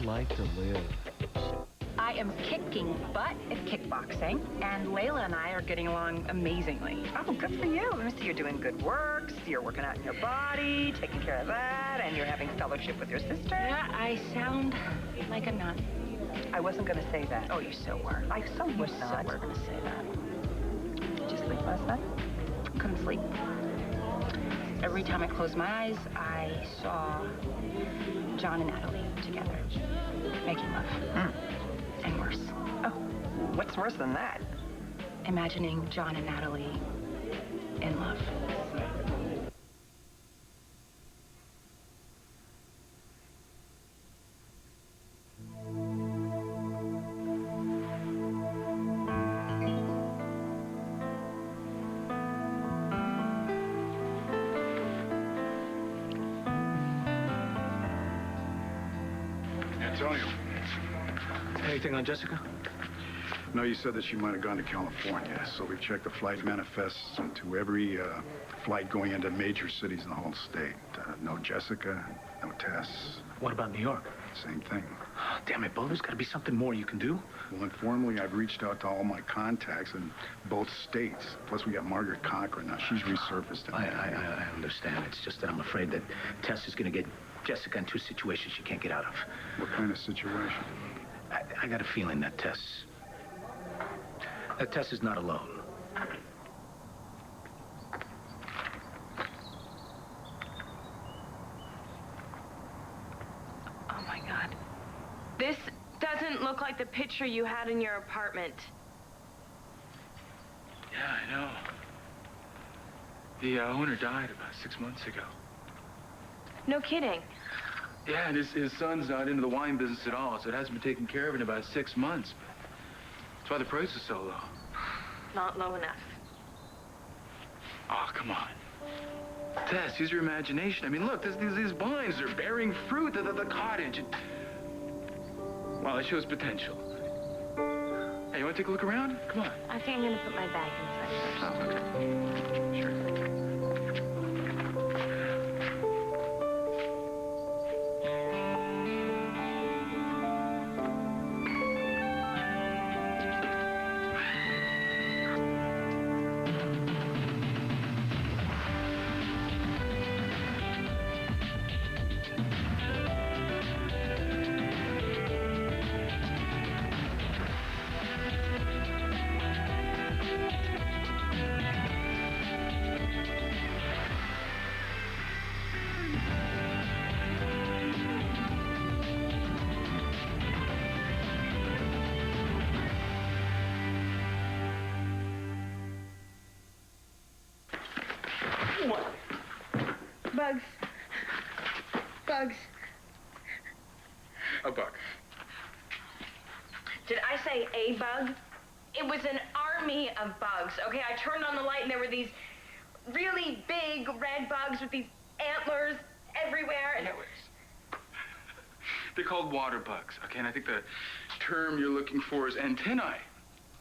like to live? I am kicking butt at kickboxing, and Layla and I are getting along amazingly. Oh, good for you. Let me see, you're doing good work, see you're working out in your body, taking care of that, and you're having fellowship with your sister. Yeah, I sound like a nun. I wasn't going to say that. Oh, you so were. I so would not. So were going to say that. Did you sleep last night? Couldn't sleep. Every time I closed my eyes, I saw John and Natalie together, making love. And worse. Oh, what's worse than that? Imagining John and Natalie in love. Antonio. Anything on Jessica? No, you said that she might have gone to California, so we checked the flight manifests into every flight going into major cities in the whole state. No Jessica, no Tess. What about New York? Same thing. Oh, damn it, Bo. There's got to be something more you can do. Well, informally, I've reached out to all my contacts in both states. Plus, we got Margaret Cochran. Now, she's resurfaced. I understand. It's just that I'm afraid that Tess is going to get Jessica into a situation she can't get out of. What kind of situation? I got a feeling that Tess is not alone. Oh, my God. This doesn't look like the picture you had in your apartment. Yeah, I know. The owner died about 6 months ago. No kidding. Yeah, and his son's not into the wine business at all, so it hasn't been taken care of in about 6 months. That's why the price is so low. Not low enough. Oh, come on. Tess, use your imagination. I mean, look, these vines are bearing fruit. The cottage. Well, it shows potential. Hey, you want to take a look around? Come on. I think I'm going to put my bag inside first. Oh, okay. Sure. Bugs. Bugs. A bug. Did I say a bug? It was an army of bugs, okay? I turned on the light and there were these really big red bugs with these antlers everywhere. And They're called water bugs, okay? And I think the term you're looking for is antennae.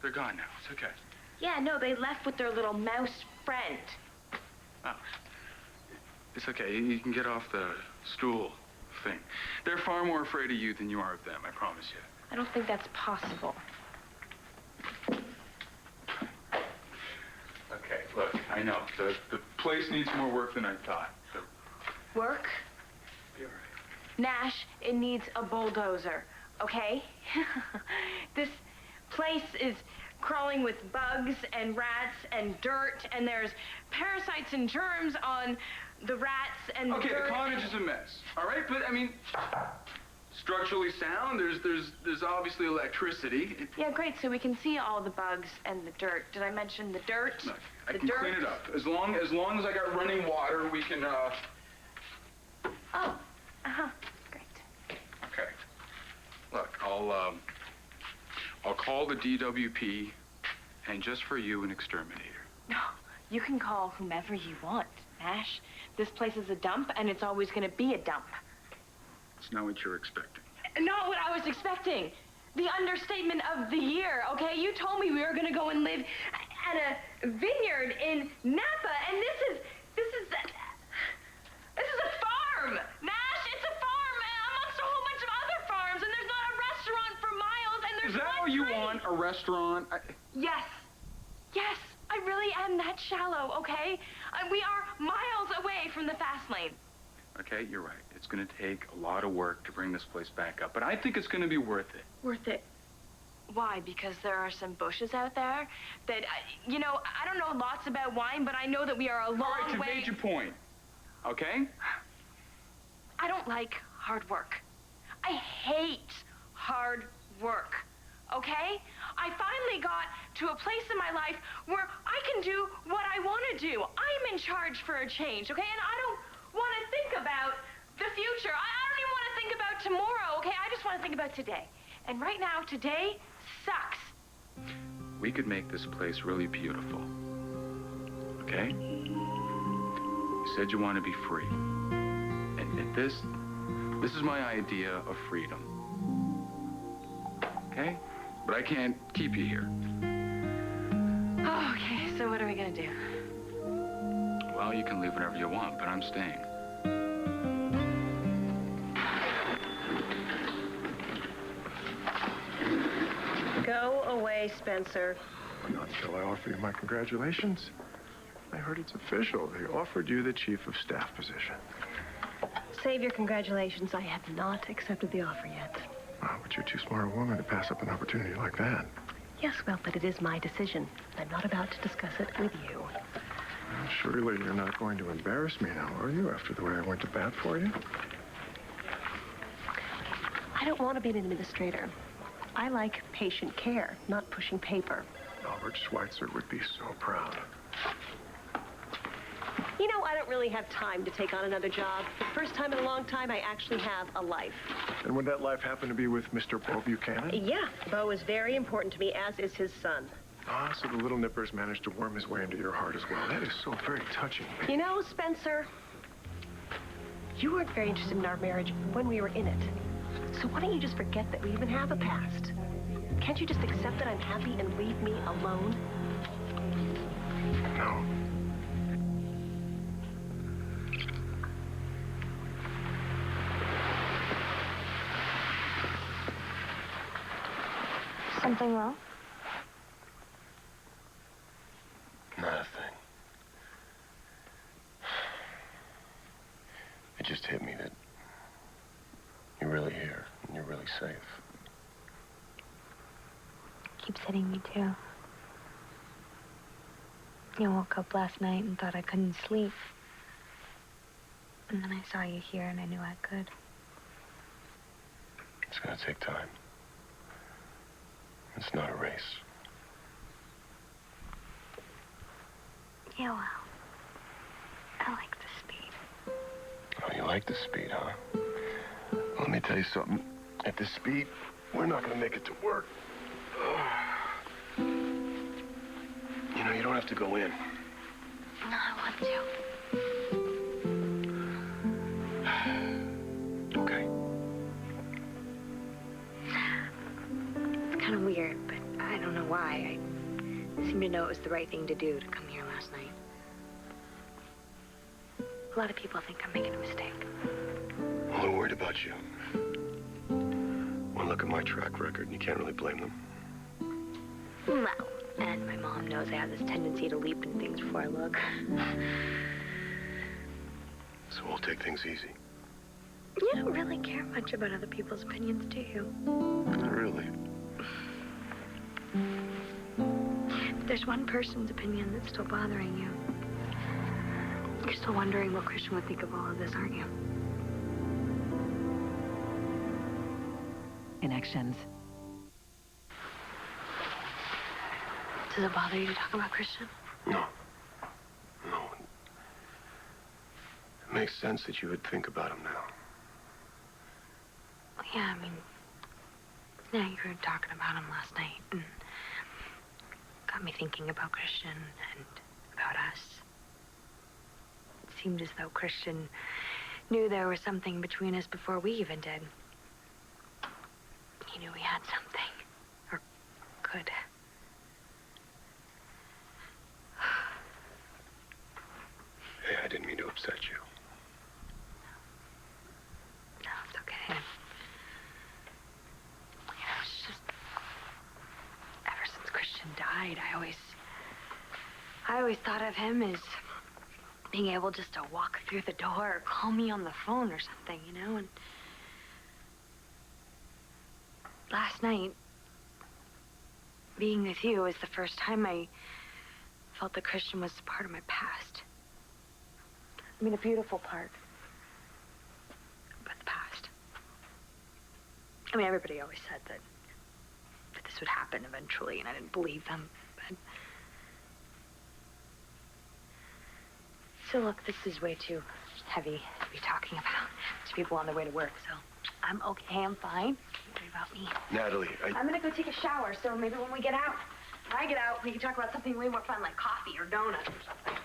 They're gone now. It's okay. Yeah, no, they left with their little mouse friend. Oh. It's okay. You can get off the stool thing. They're far more afraid of you than you are of them, I promise you. I don't think that's possible. Okay, look, I know. The place needs more work than I thought. Work? Be all right. Nash, it needs a bulldozer, okay? This place is crawling with bugs and rats and dirt, and there's parasites and germs on the rats and Okay, dirt. the cottage is a mess, all right? But, I mean, structurally sound, there's obviously electricity. Yeah, great, so we can see all the bugs and the dirt. Did I mention the dirt? Look, I The can dirt? clean it up. As long as I got running water, we can, Oh, great. Okay. Look, I'll call the DWP, and just for you, an exterminator. No, you can call whomever you want, Nash. This place is a dump, and it's always going to be a dump. It's not what you're expecting. Not what I was expecting. The understatement of the year, okay? You told me we were going to go and live at a vineyard in Napa, and this is a farm, Nash. It's a farm amongst a whole bunch of other farms, and you free. want a restaurant? Yes. Yes, I really am that shallow, okay? We are miles away from the fast lane. Okay, you're right. It's going to take a lot of work to bring this place back up, but I think it's going to be worth it. Worth it. Why? Because there are some bushes out there that, you know, I don't know lots about wine, but I know that we are a long All right, you way... made your point. Okay? I don't like hard work. I hate hard work, okay? I finally got to a place in my life where I can do what I want to do. I'm in charge for a change, okay? And I don't want to think about the future. I don't even want to think about tomorrow, okay? I just want to think about today. And right now, today sucks. We could make this place really beautiful. Okay? You said you want to be free. And this is my idea of freedom. Okay? But I can't keep you here. Oh, okay, so what are we gonna do? Well, you can leave whenever you want, but I'm staying. Go away, Spencer. Not until I offer you my congratulations. I heard it's official. They offered you the chief of staff position. Save your congratulations. I have not accepted the offer yet. Oh, but you're too smart a woman to pass up an opportunity like that. Yes, well, but it is my decision. I'm not about to discuss it with you. Well, surely you're not going to embarrass me now, are you, after the way I went to bat for you? I don't want to be an administrator. I like patient care, not pushing paper. Albert Schweitzer would be so proud. You know, I don't really have time to take on another job. For the first time in a long time, I actually have a life. And would that life happen to be with Mr. Bo Buchanan? Yeah, Bo is very important to me, as is his son. Ah, so the little nipper's managed to worm his way into your heart as well. That is so very touching. You know, Spencer, you weren't very interested in our marriage when we were in it. So why don't you just forget that we even have a past? Can't you just accept that I'm happy and leave me alone? No. Something wrong? Nothing. It just hit me that you're really here and you're really safe. Keeps hitting me too. I woke up last night and thought I couldn't sleep. And then I saw you here and I knew I could. It's gonna take time. It's not a race. Yeah, well, I like the speed. Oh, you like the speed, huh? Well, let me tell you something. At this speed, we're not gonna make it to work. You know, you don't have to go in. No, I want to. Okay. It's kind of weird, but I don't know why. I seem to know it was the right thing to do to come here last night. A lot of people think I'm making a mistake. Well, they're worried about you. One look at my track record, and you can't really blame them. Well, and my mom knows I have this tendency to leap in things before I look. So we'll take things easy. You don't really care much about other people's opinions, do you? Not really. But there's one person's opinion that's still bothering you. You're still wondering what Christian would think of all of this, aren't you? Connections. Does it bother you to talk about Christian? No. No. It makes sense that you would think about him now. Well, yeah, I mean, yeah, you were talking about him last night and got me thinking about Christian and about us. It seemed as though Christian knew there was something between us before we even did. He knew we had something, or could. Hey, I didn't mean to upset you. No, it's okay. You know, it's just, died, I always thought of him as being able just to walk through the door or call me on the phone or something, you know? And last night, being with you was the first time I felt that Christian was a part of my past. I mean, a beautiful part, but the past. I mean, everybody always said that this would happen eventually, and I didn't believe them, but... So look, this is way too heavy to be talking about to people on their way to work, so I'm okay, I'm fine. Don't worry about me. Natalie, I'm gonna go take a shower, so maybe when we get out, when I get out, we can talk about something way more fun, like coffee or donuts or something.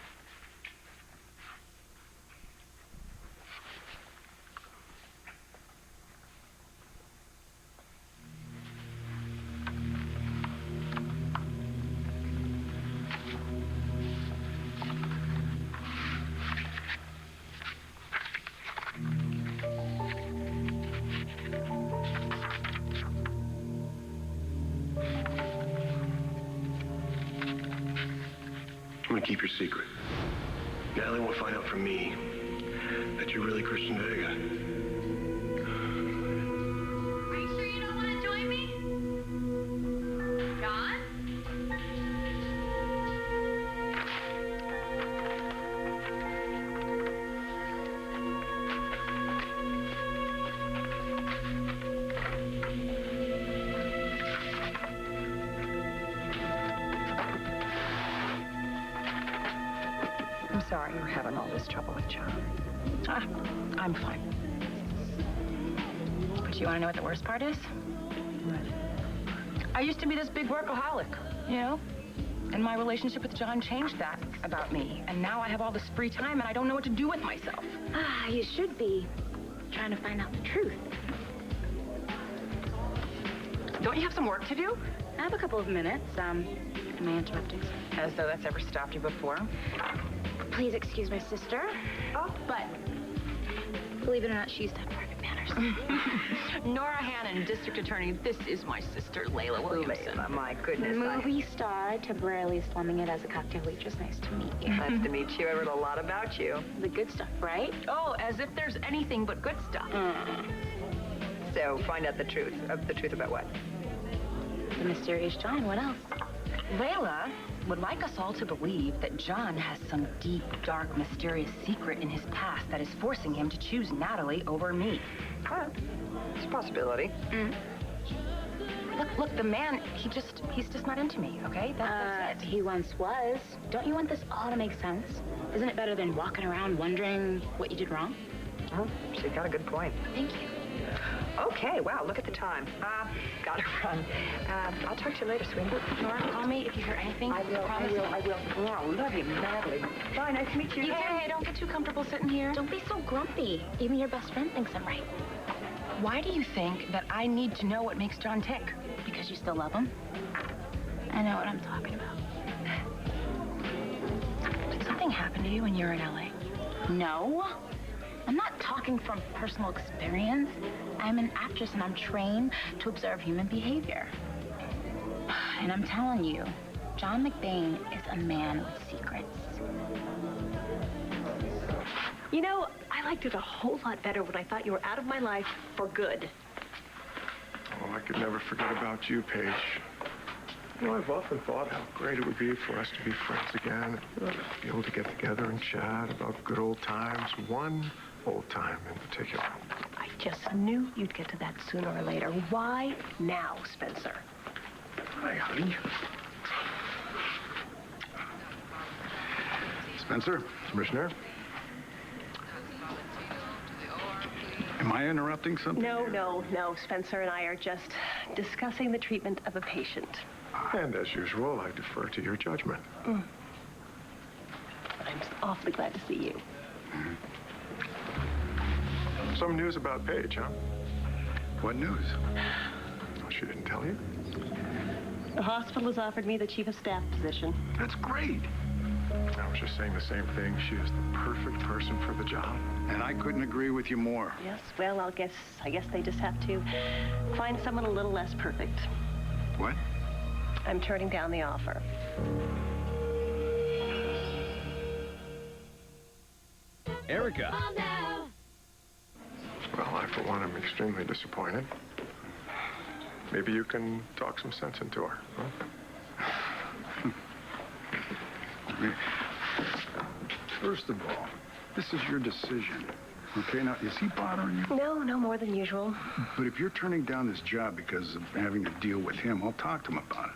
I'm gonna keep your secret. Natalie won't find out from me that you're really Christian Vega. Are you sure you don't want to join me? John? I'm sorry you're having all this trouble with John. I'm fine. But you want to know what the worst part is? I used to be this big workaholic, you know? And my relationship with John changed that about me. And now I have all this free time and I don't know what to do with myself. You should be trying to find out the truth. Don't you have some work to do? I have a couple of minutes. Am I interrupting? As though that's ever stopped you before. Please excuse my sister. Oh. But believe it or not, she used to have perfect manners. Nora Hannon, District Attorney. This is my sister, Layla Williamson. Layla, my goodness. Movie star, temporarily slumming it as a cocktail waitress. Nice to meet you. Nice to meet you. I read a lot about you. The good stuff, right? Oh, as if there's anything but good stuff. So find out the truth. The truth about what? The mysterious John. What else? Layla would like us all to believe that John has some deep, dark, mysterious secret in his past that is forcing him to choose Natalie over me. Huh. It's a possibility. Look, the man, he's just not into me, okay? That's it. He once was. Don't you want this all to make sense? Isn't it better than walking around wondering what you did wrong? Oh, she got a good point. Thank you. Okay, wow, look at the time. Gotta run. I'll talk to you later, sweetie. Nora, call me if you hear anything. I will. Oh, love you, Natalie. Bye, nice to meet you. Hey, don't get too comfortable sitting here. Don't be so grumpy. Even your best friend thinks I'm right. Why do you think that I need to know what makes John tick? Because you still love him? I know what I'm talking about. Did something happen to you when you were in LA? No. I'm not talking from personal experience. I'm an actress and I'm trained to observe human behavior. And I'm telling you, John McBain is a man with secrets. You know, I liked it a whole lot better when I thought you were out of my life for good. Oh, I could never forget about you, Paige. You know, I've often thought how great it would be for us to be friends again. And be able to get together and chat about good old times. One old time in particular. I just knew you'd get to that sooner or later. Why now, Spencer? Hi, honey. Spencer, Commissioner. Am I interrupting something? No. Spencer and I are just discussing the treatment of a patient. And as usual, I defer to your judgment. I'm awfully glad to see you. Some news about Paige, huh? What news? Oh, she didn't tell you? The hospital has offered me the chief of staff position. That's great. I was just saying the same thing. She is the perfect person for the job. And I couldn't agree with you more. Yes, well, I guess they just have to find someone a little less perfect. What? I'm turning down the offer. Erica. Well, I, for one, am extremely disappointed. Maybe you can talk some sense into her, huh? First of all, this is your decision. Okay, now, is he bothering you? No, no more than usual. But if you're turning down this job because of having to deal with him, I'll talk to him about it.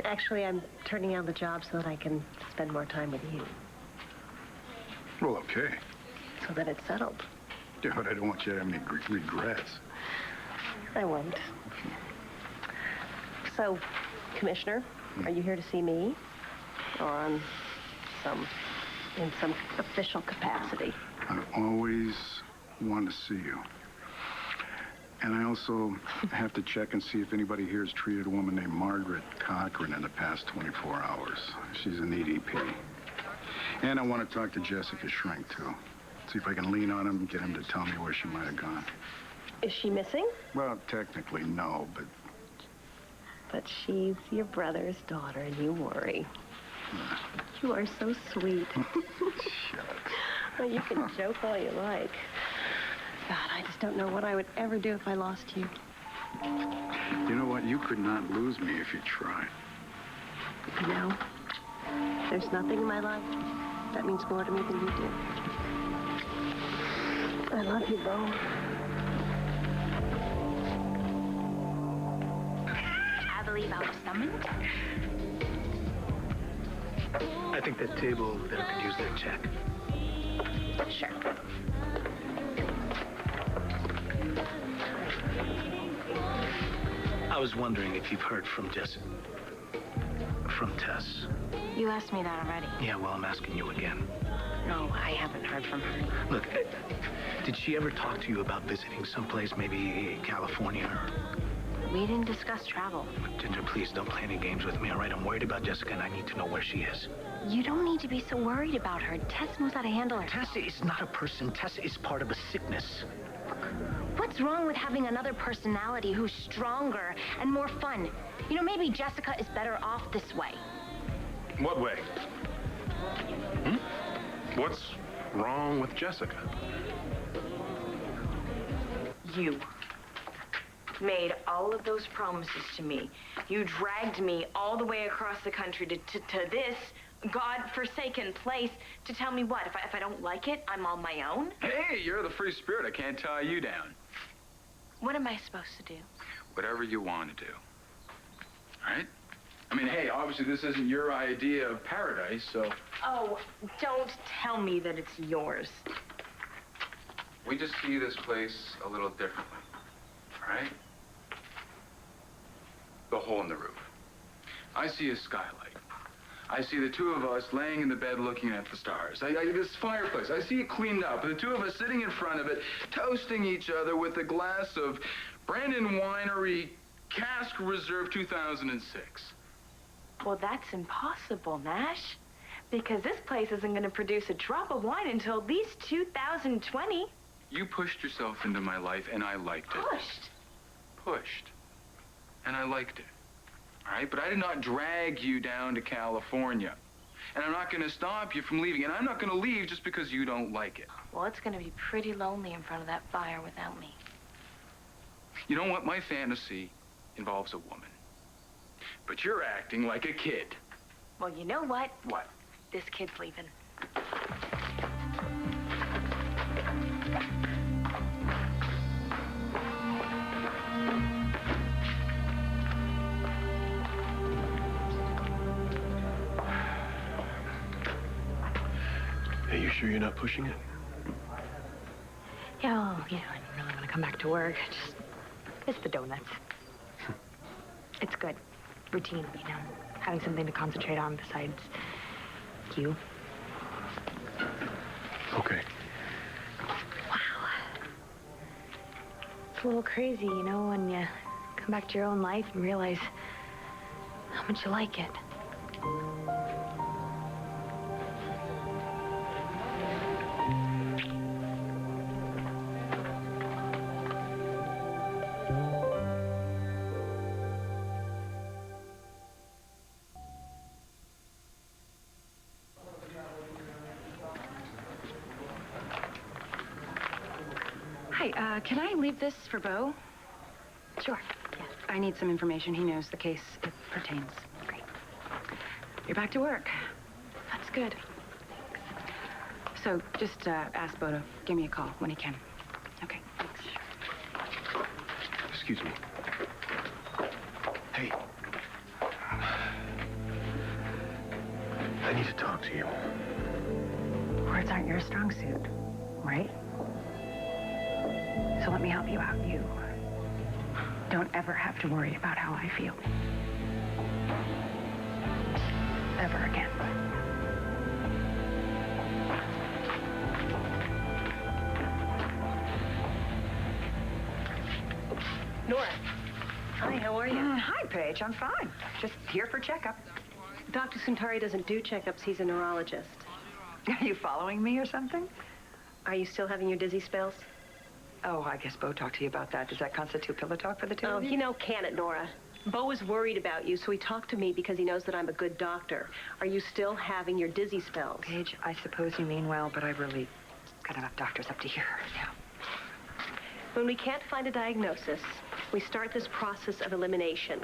Actually, I'm turning down the job so that I can spend more time with you. Well, okay. So that it's settled. Yeah, but I don't want you to have any regrets. I won't. So, Commissioner, are you here to see me? Or on in some official capacity? I always want to see you. And I also have to check and see if anybody here has treated a woman named Margaret Cochran in the past 24 hours. She's an EDP. And I want to talk to Jessica Shrink, too. See if I can lean on him and get him to tell me where she might have gone. Is she missing? Well, technically, no, but... But she's your brother's daughter, and you worry. You are so sweet. Well, you can joke all you like. God, I just don't know what I would ever do if I lost you. You know what? You could not lose me if you tried. You know, there's nothing in my life that means more to me than you do. I love you, Bo. I believe I was summoned. I think that table over there could use that check. Sure. I was wondering if you've heard from Tess. You asked me that already. Yeah, well, I'm asking you again. No, I haven't heard from her. Look, did she ever talk to you about visiting someplace, maybe California or... We didn't discuss travel. Ginger, please don't play any games with me, all right? I'm worried about Jessica, and I need to know where she is. You don't need to be so worried about her. Tess knows how to handle her. Tess is not a person. Tess is part of a sickness. What's wrong with having another personality who's stronger and more fun? You know, maybe Jessica is better off this way. What way? What's wrong with Jessica? You made all of those promises to me. You dragged me all the way across the country to this God-forsaken place to tell me what? If I don't like it, I'm on my own? Hey, you're the free spirit. I can't tie you down. What am I supposed to do? Whatever you want to do. All right? I mean, hey, obviously this isn't your idea of paradise, so... Oh, don't tell me that it's yours. We just see this place a little differently, all right? The hole in the roof. I see a skylight. I see the two of us laying in the bed looking at the stars. This fireplace, I see it cleaned up, and the two of us sitting in front of it, toasting each other with a glass of Brandon Winery Cask Reserve 2006. Well, that's impossible, Nash. Because this place isn't going to produce a drop of wine until at least 2020. You pushed yourself into my life, and I liked it. Pushed. And I liked it. All right? But I did not drag you down to California. And I'm not going to stop you from leaving. And I'm not going to leave just because you don't like it. Well, it's going to be pretty lonely in front of that fire without me. You know what? My fantasy involves a woman. But you're acting like a kid. Well, you know what? What? This kid's leaving. Are you sure you're not pushing it? Yeah, well, you know, I don't really want to come back to work. It's the donuts. It's good. Routine, you know. Having something to concentrate on besides you. Okay. Wow. It's a little crazy, you know, when you come back to your own life and realize how much you like it. Hi, can I leave this for Bo? Sure. Yes. I need some information. He knows the case it pertains. Great. You're back to work. That's good. So just ask Bo to give me a call when he can. Okay, thanks. Excuse me. Hey. I need to talk to you. Words aren't your strong suit, right? So let me help you out. You don't ever have to worry about how I feel. Ever again. Nora. Hi, how are you? Hi, Paige. I'm fine. Just here for checkup. Dr. Suntari doesn't do checkups. He's a neurologist. Are you following me or something? Are you still having your dizzy spells? Oh, I guess Bo talked to you about that. Does that constitute pillow talk for the two Oh, of you? you know, can it, Nora? Bo is worried about you, so he talked to me because he knows that I'm a good doctor. Are you still having your dizzy spells? Paige, I suppose you mean well, but I've really got enough doctors up to here. Yeah. When we can't find a diagnosis, we start this process of elimination,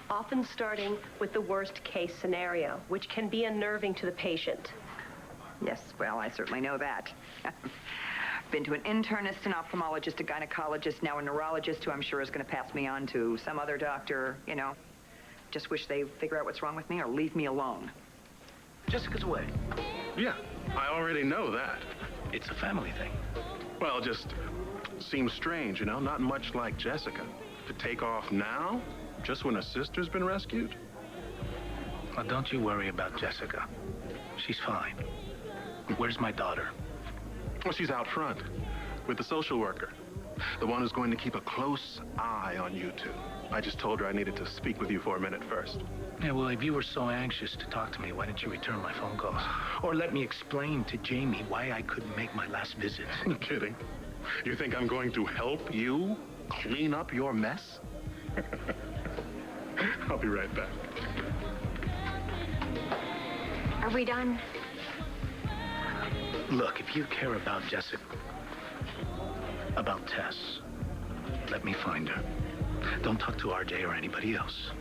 often starting with the worst case scenario, which can be unnerving to the patient. Yes, well, I certainly know that. Been to an internist, an ophthalmologist, a gynecologist, now a neurologist who I'm sure is going to pass me on to some other doctor, you know. Just wish they figure out what's wrong with me or leave me alone. Jessica's away. Yeah, I already know that. It's a family thing. Well, it just seems strange, you know, not much like Jessica. To take off now, just when a sister's been rescued? Well, don't you worry about Jessica. She's fine. Where's my daughter? Well, she's out front with the social worker, the one who's going to keep a close eye on you two. I just told her I needed to speak with you for a minute first. Yeah, well, if you were so anxious to talk to me, why didn't you return my phone calls? Or let me explain to Jamie why I couldn't make my last visit. I'm kidding. You think I'm going to help you clean up your mess? I'll be right back. Are we done? Look, if you care about Jessica, about Tess, let me find her. Don't talk to RJ or anybody else.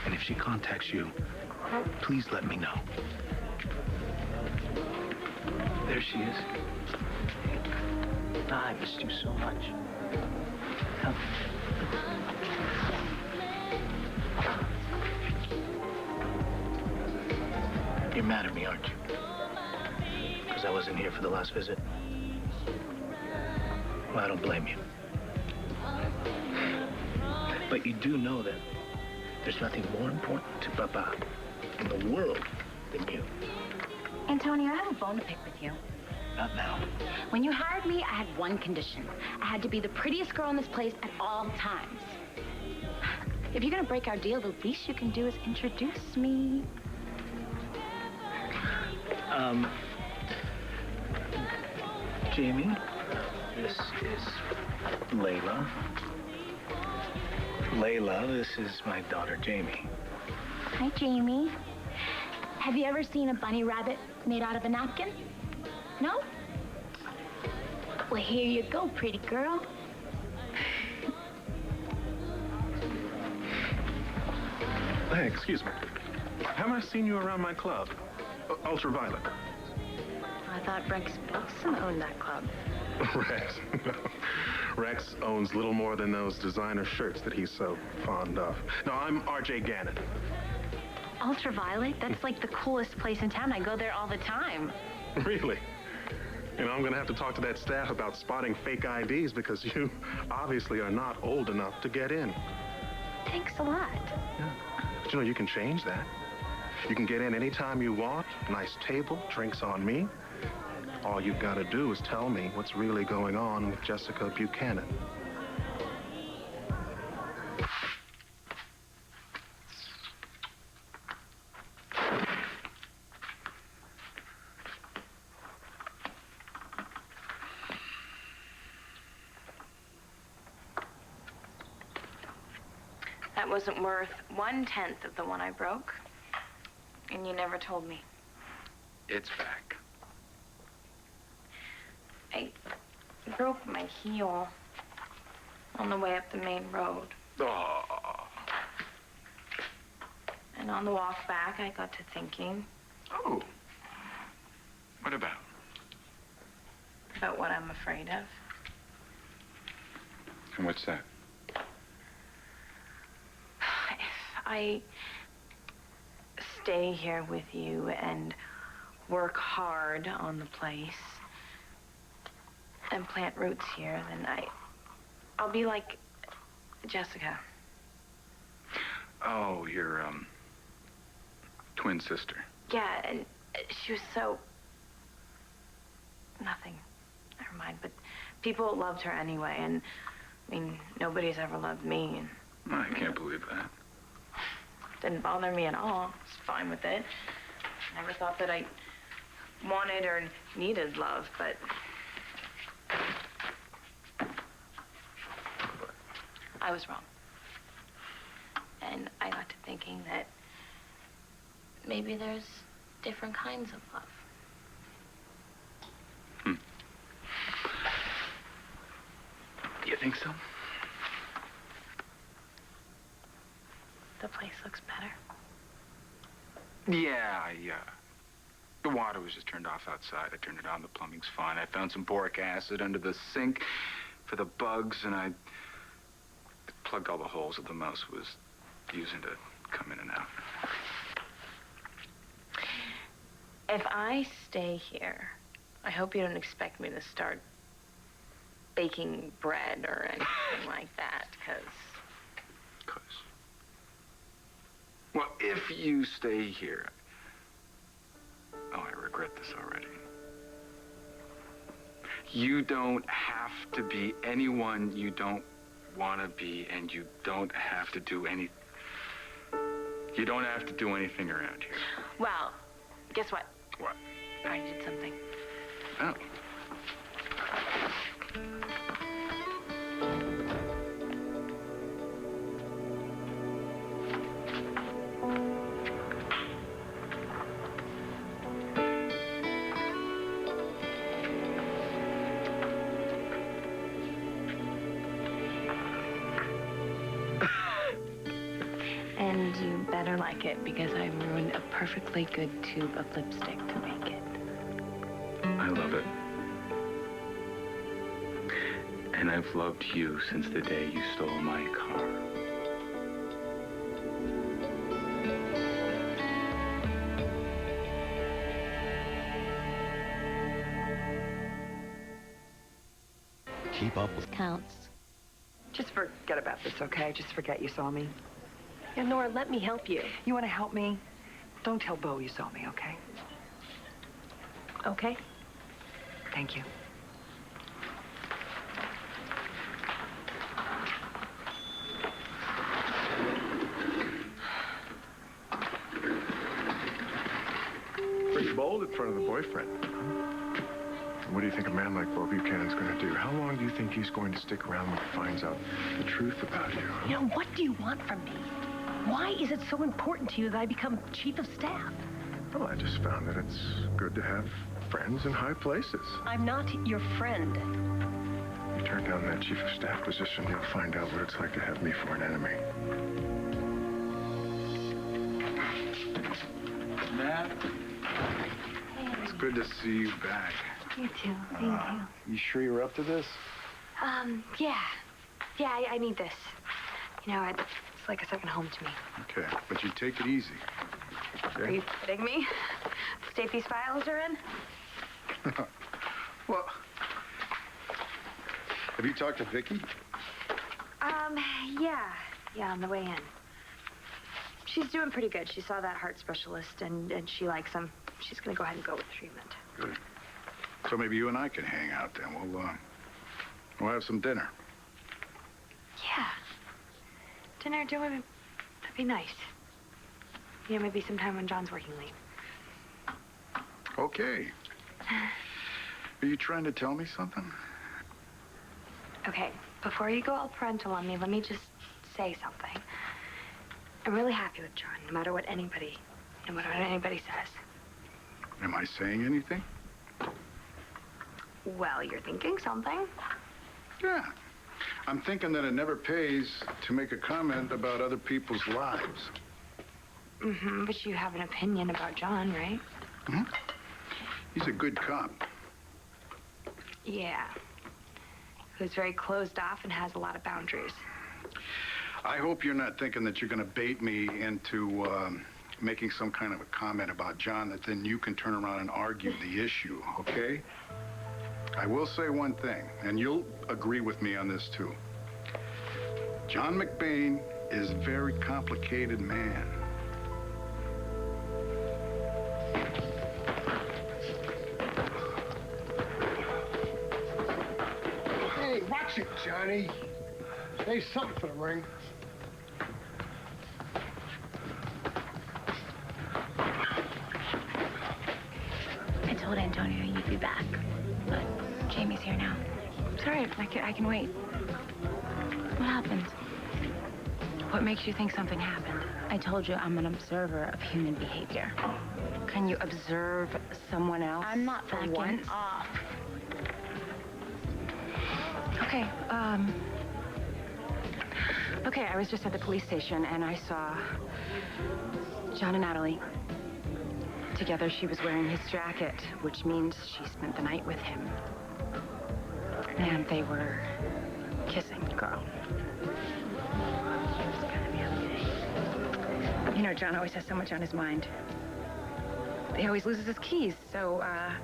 And if she contacts you, please let me know. There she is. I missed you so much. Come. You're mad at me, aren't you? Because I wasn't here for the last visit? Well, I don't blame you. But you do know that there's nothing more important to Papa in the world than you. Antonio, I have a bone to pick with you. Not now. When you hired me, I had one condition. I had to be the prettiest girl in this place at all times. If you're gonna break our deal, the least you can do is introduce me. Jamie, this is Layla. Layla, this is my daughter, Jamie. Hi, Jamie. Have you ever seen a bunny rabbit made out of a napkin? No? Well, here you go, pretty girl. Hey, excuse me. Haven't I seen you around my club? Ultraviolet. I thought Rex Wilson owned that club. Rex. No. Rex owns little more than those designer shirts that he's so fond of. No, I'm RJ Gannon. Ultraviolet? That's like the coolest place in town. I go there all the time. Really? You know, I'm going to have to talk to that staff about spotting fake IDs because you obviously are not old enough to get in. Thanks a lot. Yeah. But you know, you can change that. You can get in anytime you want. Nice table, drinks on me. All you've got to do is tell me what's really going on with Jessica Buchanan. That wasn't worth 1/10 of the one I broke. And you never told me. It's back. I broke my heel on the way up the main road. Oh. And on the walk back, I got to thinking Oh. What about? about what I'm afraid of. And what's that? If I stay here with you and work hard on the place and plant roots here, then I'll be like Jessica. Oh, your, twin sister. Yeah, and she was so... Nothing. Never mind. But people loved her anyway, and, I mean, nobody's ever loved me, and... I can't believe that. Didn't bother me at all. I was fine with it. Never thought that I wanted or needed love, but... I was wrong. And I got to thinking that maybe there's different kinds of love. You think so? The place looks better. Yeah, the water was just turned off outside. I turned it on. The plumbing's fine. I found some boric acid under the sink for the bugs, and I plugged all the holes that the mouse was using to come in and out. If I stay here, I hope you don't expect me to start baking bread or anything like that, because... Well, if you stay here... Oh, I regret this already. You don't have to be anyone you don't want to be, and you don't have to do any... You don't have to do anything around here. Well, guess what? What? I did something. Oh. And you better like it, because I ruined a perfectly good tube of lipstick to make it. I love it. And I've loved you since the day you stole my car. Keep up with Counts. Just forget about this, okay? Just forget you saw me. Yeah, Nora, let me help you. You want to help me? Don't tell Bo you saw me, okay? Okay? Thank you. Pretty bold in front of the boyfriend. What do you think a man like Bo Buchanan's going to do? How long do you think he's going to stick around when he finds out the truth about you? You know, what do you want from me? Why is it so important to you that I become chief of staff? Well, I just found that it's good to have friends in high places. I'm not your friend. You turn down that chief of staff position, you'll find out what it's like to have me for an enemy. Matt? It's good to see you back. You too. Thank you. You sure you're up to this? Yeah. Yeah, I need this. You know, it's like a second home to me. Okay, but you take it easy. Okay? Are you kidding me? The state these files are in? Well, have you talked to Vicky? Yeah. Yeah, on the way in. She's doing pretty good. She saw that heart specialist, and she likes him. She's gonna go ahead and go with the treatment. Good. So maybe you and I can hang out then. We'll have some dinner. Yeah. Dinner, that'd be nice. You know, maybe sometime when John's working late. Okay. Are you trying to tell me something? Okay, before you go all parental on me, let me just say something. I'm really happy with John, no matter what anybody says. Am I saying anything? Well, you're thinking something. Yeah. I'm thinking that it never pays to make a comment about other people's lives. Mm-hmm, but you have an opinion about John, right? Hmm? He's a good cop. Yeah. Who's very closed off and has a lot of boundaries. I hope you're not thinking that you're going to bait me into making some kind of a comment about John that then you can turn around and argue the issue, okay? I will say one thing, and you'll agree with me on this too. John McBain is a very complicated man. Hey, watch it, Johnny. Say something for the ring. I told Antonio you'd be back, but Jamie's here now. It's all right. I can wait. What happened? What makes you think something happened? I told you I'm an observer of human behavior. Can you observe someone else? I'm not for backing once? off. Okay, okay, I was just at the police station and I saw John and Natalie. Together, she was wearing his jacket, which means she spent the night with him. And they were kissing, girl. You know, John always has so much on his mind. He always loses his keys, so, I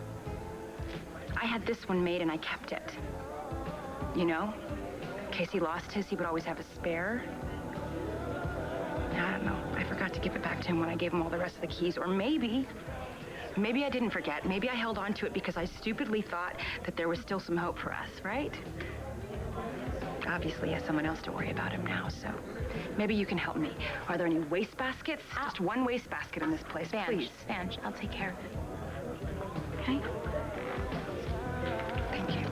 had this one made and I kept it. You know? In case he lost his, he would always have a spare. I don't know. I forgot to give it back to him when I gave him all the rest of the keys. Or maybe I didn't forget. Maybe I held on to it because I stupidly thought that there was still some hope for us, right? Obviously, he has someone else to worry about him now, so maybe you can help me. Are there any wastebaskets? Just one wastebasket in this place, please. Vange, I'll take care of it. Okay? Thank you.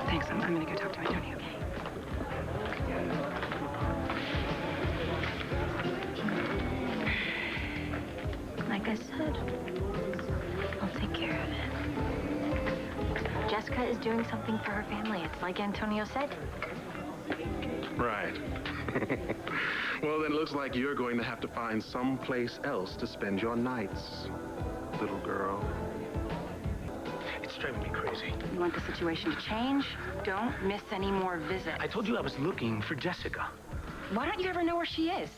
Thanks. I'm gonna go talk to Antonio. Like I said, I'll take care of it. Jessica is doing something for her family. It's like Antonio said. Right. Well, then it looks like you're going to have to find someplace else to spend your nights, little girl. It's driving me crazy. You want the situation to change? Don't miss any more visits. I told you I was looking for Jessica. Why don't you ever know where she is?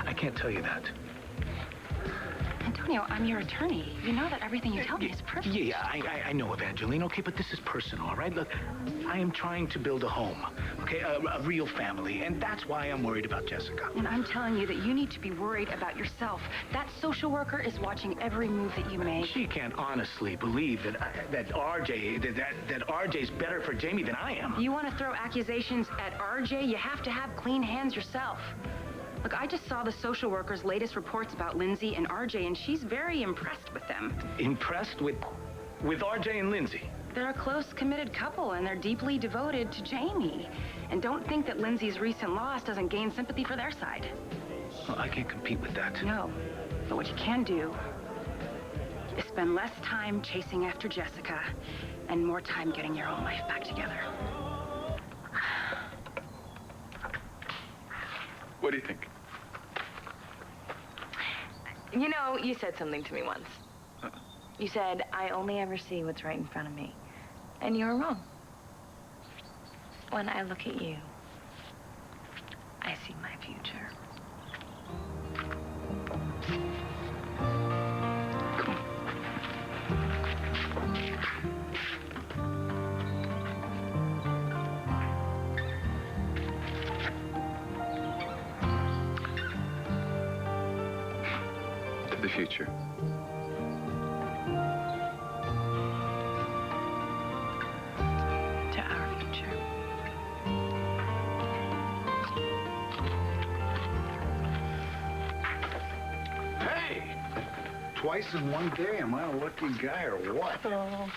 I can't tell you that. Antonio, I'm your attorney. You know that everything you tell me is privileged. Yeah, I know, Evangeline, okay, but this is personal, all right? Look, I am trying to build a home, okay, a real family, and that's why I'm worried about Jessica. And I'm telling you that you need to be worried about yourself. That social worker is watching every move that you make. She can't honestly believe that RJ's better for Jamie than I am. You want to throw accusations at RJ? You have to have clean hands yourself. Look, I just saw the social worker's latest reports about Lindsay and RJ, and she's very impressed with them. Impressed with RJ and Lindsay? They're a close, committed couple, and they're deeply devoted to Jamie. And don't think that Lindsay's recent loss doesn't gain sympathy for their side. Well, I can't compete with that. No, but what you can do is spend less time chasing after Jessica and more time getting your own life back together. What do you think? You know, you said something to me once. You said, I only ever see what's right in front of me. And you were wrong. When I look at you, I see my future. The future. To our future. Hey! Twice in one day? Am I a lucky guy or what? Oh.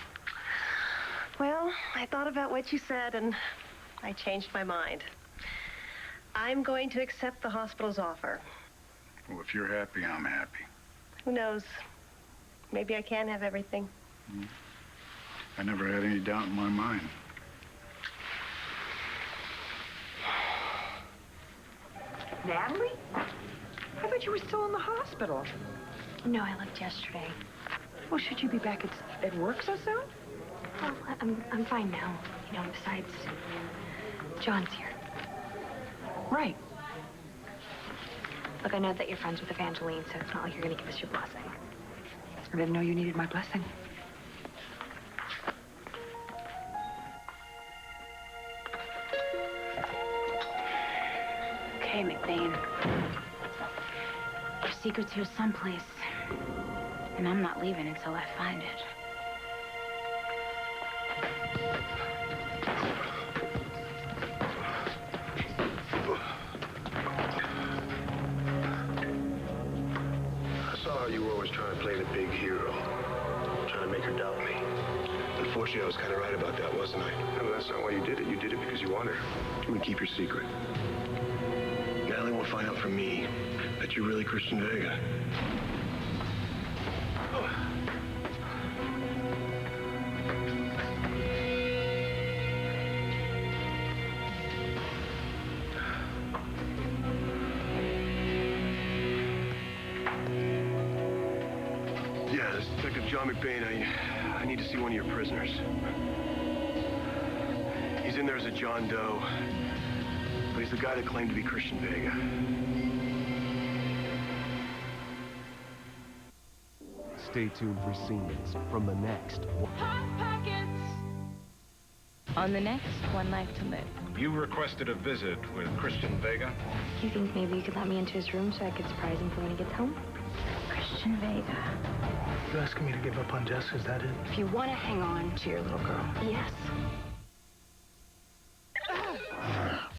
Well, I thought about what you said, and I changed my mind. I'm going to accept the hospital's offer. Well, if you're happy, I'm happy. Who knows? maybe I can have everything. I never had any doubt in my mind. Natalie? I thought you were still in the hospital. No, I left yesterday. Well, should you be back at work so soon? Well, I'm fine now. You know, besides, John's here. Right. Look, I know that you're friends with Evangeline, so it's not like you're gonna give us your blessing. I didn't know you needed my blessing. Okay, McBain. Your secret's here someplace. And I'm not leaving until I find it. I saw how you were always trying to play the big hero, trying to make her doubt me. Unfortunately, I was kind of right about that, wasn't I? No, that's not why you did it. You did it because you wanted her. Let me keep your secret. Natalie won't find out from me that you're really Christian Vega. Yeah, this is Detective John McBain. I need to see one of your prisoners. He's in there as a John Doe, but he's the guy that claimed to be Christian Vega. Stay tuned for scenes from the next. On the next One Life to Live. You requested a visit with Christian Vega? Do you think maybe you could let me into his room so I could surprise him for when he gets home? Christian Vega. You asking me to give up on Jess, is that it? If you want to hang on to your little girl. Yes.